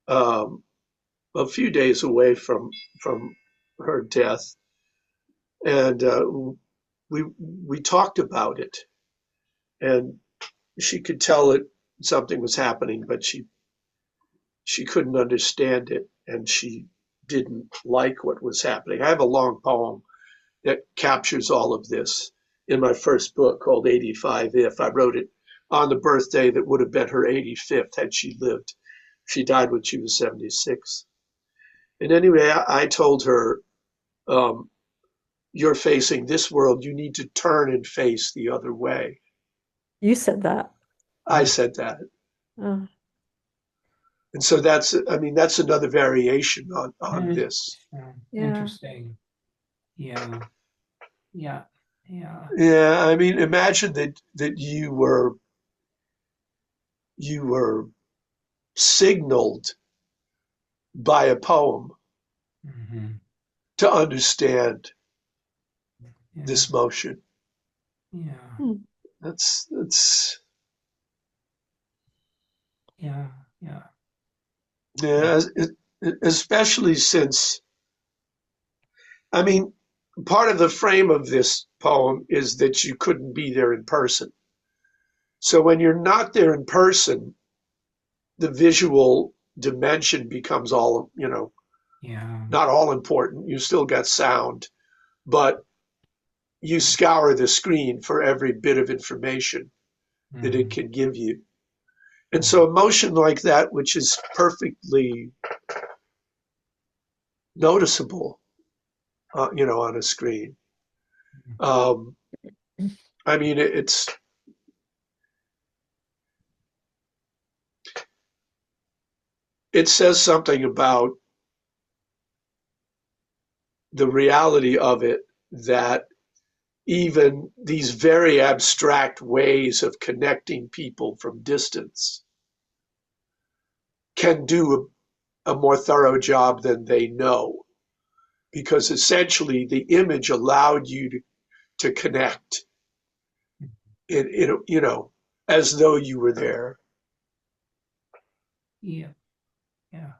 um, a few days away from her death, and we talked about it, and she could tell that something was happening, but she couldn't understand it, and she didn't like what was happening. I have a long poem that captures all of this in my first book called 85 If. I wrote it on the birthday that would have been her 85th had she lived. She died when she was 76. And anyway, I told her, um, you're facing this world. You need to turn and face the other way. You said that. I said that. Oh, And so that's another variation on this. yeah. Interesting. Yeah. Yeah. Yeah. Yeah, I mean, imagine that you were signaled by a poem Mm-hmm. to understand Yeah. this motion. Yeah. Hmm. That's Yeah. Yeah. yeah, especially since I mean, part of the frame of this poem is that you couldn't be there in person. So when you're not there in person, the visual dimension becomes all, Yeah. not all important. You still got sound, but you scour the screen for every bit of information that it Mm-hmm. can give you. And so emotion like that, which is perfectly noticeable, on a screen. Um, I mean, it says something about the reality of it that even these very abstract ways of connecting people from distance can do a more thorough job than they know, because essentially the image allowed you to connect as though you were there. Yeah. Yeah.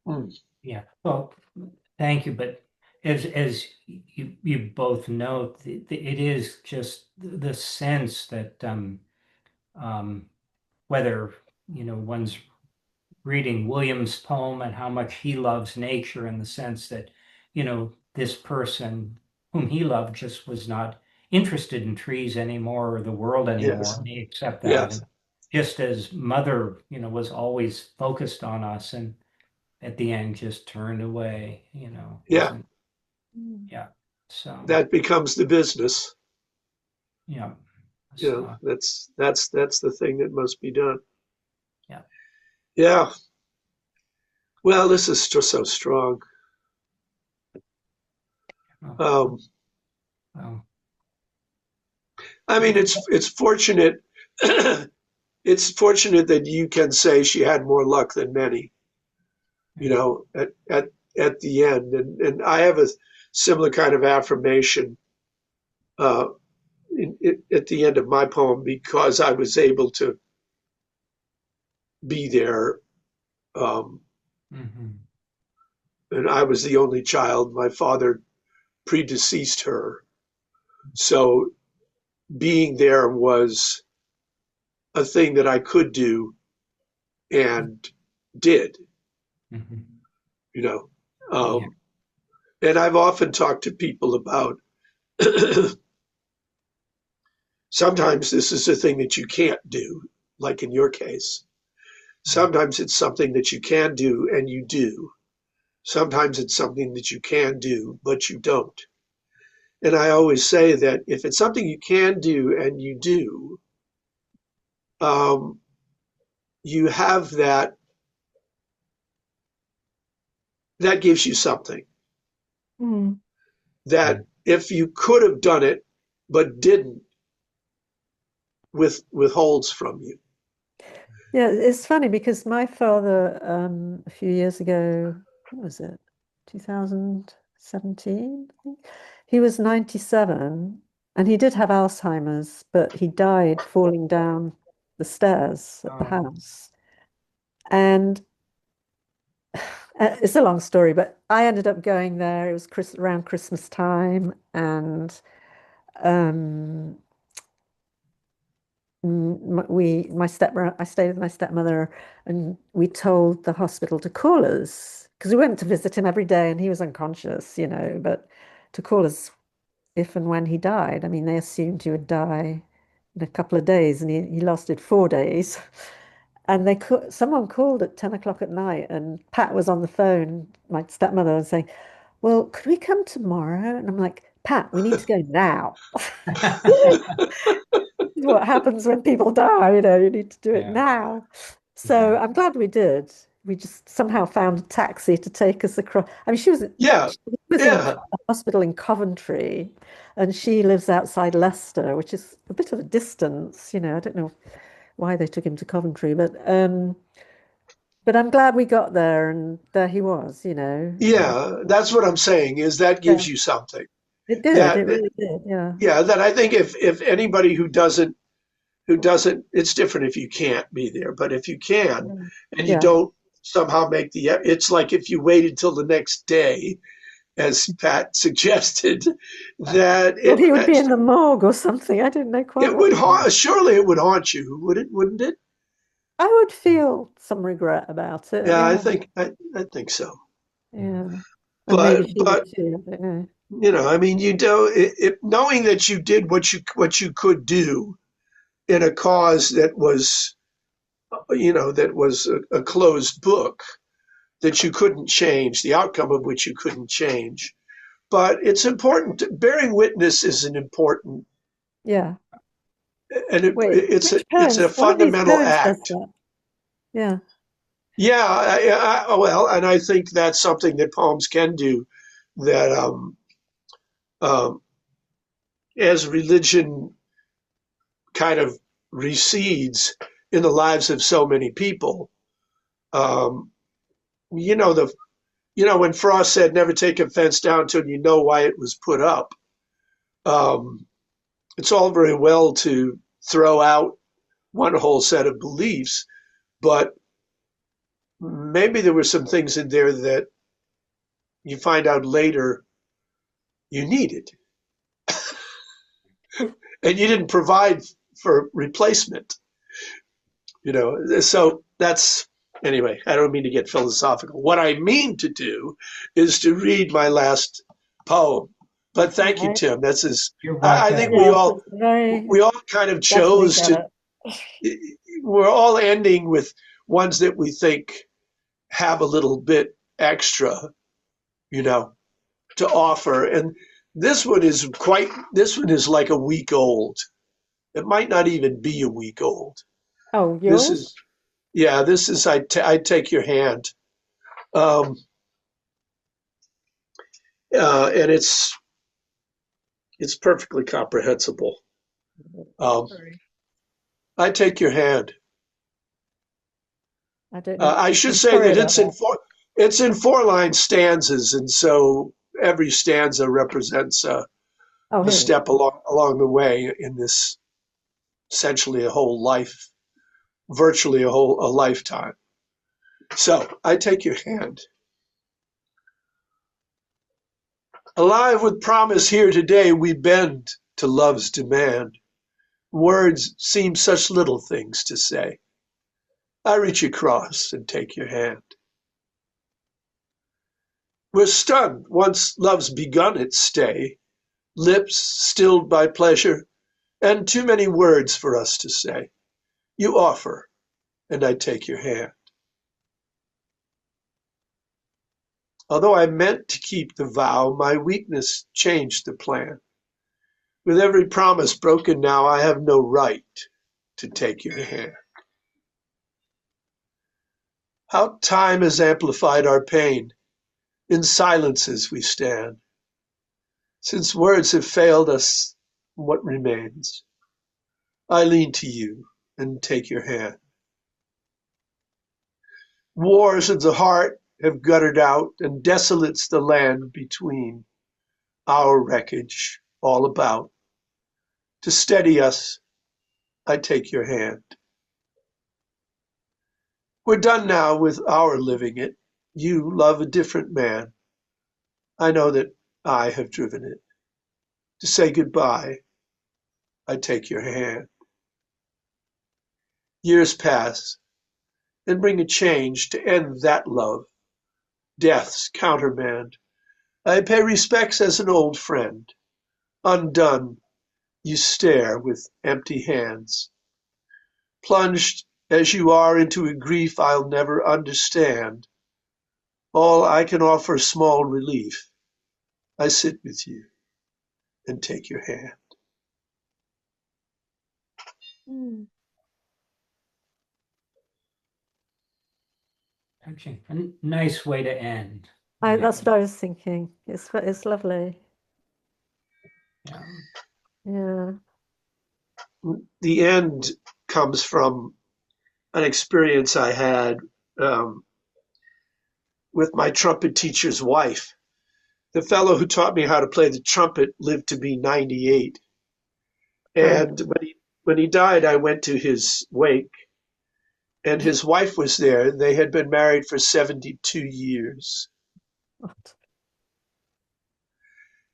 Mm. Yeah. Well, thank you. But as you both note, it is just the sense that whether one's reading William's poem and how much he loves nature, in the sense that this person whom he loved just was not interested in trees anymore or the world anymore, Yes. and he accept that. Yes. And just as mother was always focused on us, and at the end just turned away, Yeah. wasn't. Yeah. So That becomes the business. yeah. Yeah. So That's the thing that must be done. yeah. Yeah. Well, this is just so strong. Well, well, I mean, it's fortunate. It's fortunate that you can say she had more luck than many. At the end, and I have a similar kind of affirmation uh, at the end of my poem, because I was able to be there, mhm. and I was the only child. My father predeceased her, so being there was a thing that I could do and did. Mhm. You know, Yeah. and I've often talked to people about sometimes this is a thing that you can't do, like in your case. Sometimes it's something that you can do and you do. Sometimes it's something that you can do, but you don't. And I always say that if it's something you can do and you do, um, you have that gives you something Mm. that if you could have done it but didn't, withholds from you. Yeah, it's funny because my father, a few years ago, what was it? 2017, I think. He was 97 and he did have Alzheimer's, but he died falling down the stairs at the house. And it's a long story, but I ended up going there. It was around Christmas time, and um, I stayed with my stepmother, and we told the hospital to call us because we went to visit him every day, and he was unconscious, but to call us if and when he died. I mean, they assumed he would die in a couple of days, and he lasted 4 days. And someone called at 10 o'clock at night, and Pat was on the phone, my stepmother, and saying, "Well, could we come tomorrow?" And I'm like, "Pat, we need to go now." What happens when people die, you need to do it Yeah. now. So Yeah. I'm glad we did. We just somehow found a taxi to take us across. I mean, Yeah, she was in yeah, a hospital in Coventry, and she lives outside Leicester, which is a bit of a distance. I don't know why they took him to Coventry, but I'm glad we got there, and there he was. yeah. That's what I'm saying, is that Yeah, gives you something it did. It that, really did. Yeah. yeah, that I think if anybody who doesn't, it's different if you can't be there, but if you can Yeah. and you Yeah. don't somehow it's like if you waited till the next day, as Pat suggested, that Well, he would be in the morgue or something. I didn't know quite it what would would happen. surely it would haunt you, wouldn't it? I would feel some regret about it. Yeah, I Yeah. think I think so. Yeah. And maybe But she would too. I don't know. I mean, you do knowing that you did what you could do in a cause that was a closed book that you couldn't change, the outcome of which you couldn't change. But it's important. Bearing witness is an important, Yeah. and Wait, which it's a poems? One of these fundamental poems does act. that. Yeah. Yeah, well, and I think that's something that poems can do. That um, as religion kind of recedes in the lives of so many people, um, you know the when Frost said, "Never take a fence down until you know why it was put up." Um, it's all very well to throw out one whole set of beliefs, but maybe there were some things in there that you find out later you needed, and you didn't provide for replacement. So that's anyway. I don't mean to get philosophical. What I mean to do is to read my last poem. But thank you, Right. Tim. That's as You're I welcome. think Yes, it's very we all kind of definitely chose get to. it. We're all ending with ones that we think have a little bit extra, you know, to offer. And this one is like a week old. It might not even be a week old. Oh, This yours? is, yeah, this is, I take your hand. Um, and it's perfectly comprehensible. Um, Sorry. I take your hand. I don't know. I should I'm say sorry that about that. it's in 4-line stanzas, and so every stanza represents Oh, a here it is. step along the way in this essentially a whole life, virtually a lifetime. So I take your hand. Alive with promise here today, we bend to love's demand. Words seem such little things to say. I reach across and take your hand. We're stunned once love's begun its stay, lips stilled by pleasure, and too many words for us to say. You offer, and I take your hand. Although I meant to keep the vow, my weakness changed the plan. With every promise broken now, I have no right to take your hand. How time has amplified our pain. In silences we stand. Since words have failed us, what remains? I lean to you and take your hand. Wars of the heart have guttered out, and desolate's the land between. Our wreckage all about. To steady us, I take your hand. We're done now with our living it. You love a different man. I know that I have driven it. To say goodbye, I take your hand. Years pass and bring a change to end that love. Death's countermand. I pay respects as an old friend. Undone, you stare with empty hands. Plunged as you are into a grief I'll never understand. All I can offer small relief. I sit with you and take your hand. Hmm. Actually, a nice way to end. That's what I was thinking. It's lovely. Yeah. Yeah. The end comes from an experience I had with my trumpet teacher's wife. The fellow who taught me how to play the trumpet lived to be 98. Right. And when he died, I went to his wake, and his wife was there. They had been married for 72 years. What?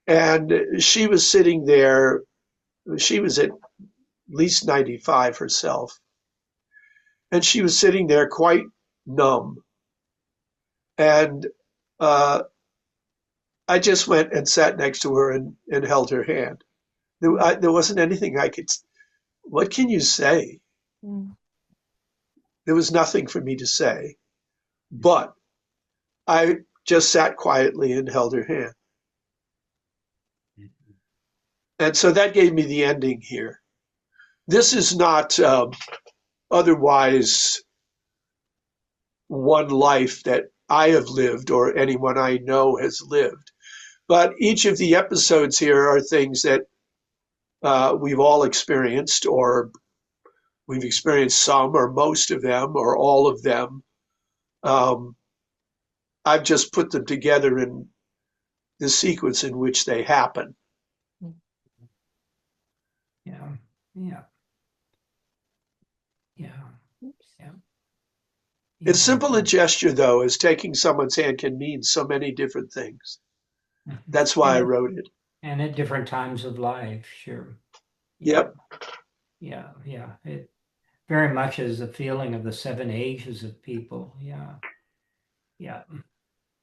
And she was sitting there. She was at least 95 herself. And she was sitting there quite numb. And I just went and sat next to her and held her hand. There wasn't anything I could. What can you say? Mm. There was nothing for me to say, but I just sat quietly and held her hand. And so that gave me the ending here. This is not otherwise one life that I have lived or anyone I know has lived. But each of the episodes here are things that we've all experienced, or we've experienced some or most of them or all of them. I've just put them together in the sequence in which they happen. Yeah. Yeah. Yeah. Yeah. As simple a gesture, though, as taking someone's hand can mean so many different things. That's why I wrote it. And at different times of life, sure. Yep. Yeah. Yeah. It very much is the feeling of the 7 ages of people. Yeah. Yeah.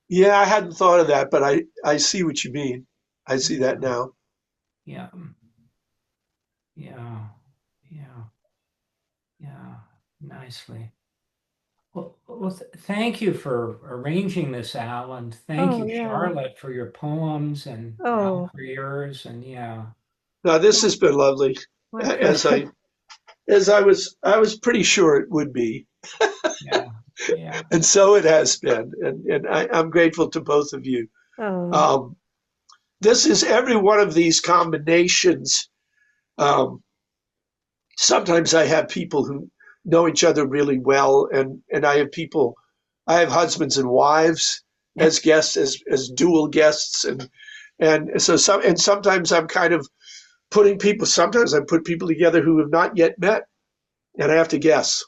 Yeah, I hadn't thought of that, but I see what you mean. I see that now. Yeah. Yeah. Yeah. Yeah. Nicely. Well, thank you for arranging this, Al, and thank Oh, you, yeah. Charlotte, for your poems, and Oh. Al for yours, and yeah. Now this has been lovely, My as pleasure. I was pretty sure it would be, Yeah. Yeah. and so it has been, and I'm grateful to both of you. Oh, This is every one of these combinations. Sometimes I have people who know each other really well, and I have husbands and wives as guests, as dual guests, and sometimes I'm kind of sometimes I put people together who have not yet met, and I have to guess.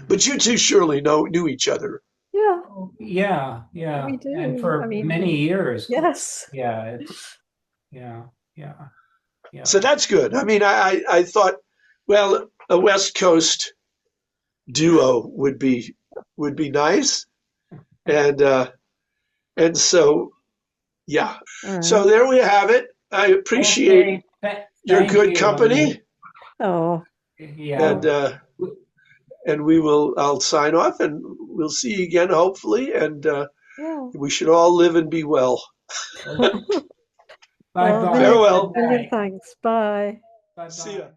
But you two surely knew each other. yeah, Yeah. Yeah. we do. And for I mean, many years. yes. Yeah. Yeah. Yeah. Yeah. So that's good. I mean, I thought, well, a West Coast duo would be nice, and so yeah. All So right. there we have it. I appreciate your Thank good you. company, Oh, Yeah. and I'll sign off, and we'll see you again hopefully, and yeah. we should all live and be well. Bye Well, bye. Farewell. million thanks. Bye. Bye See ya. bye.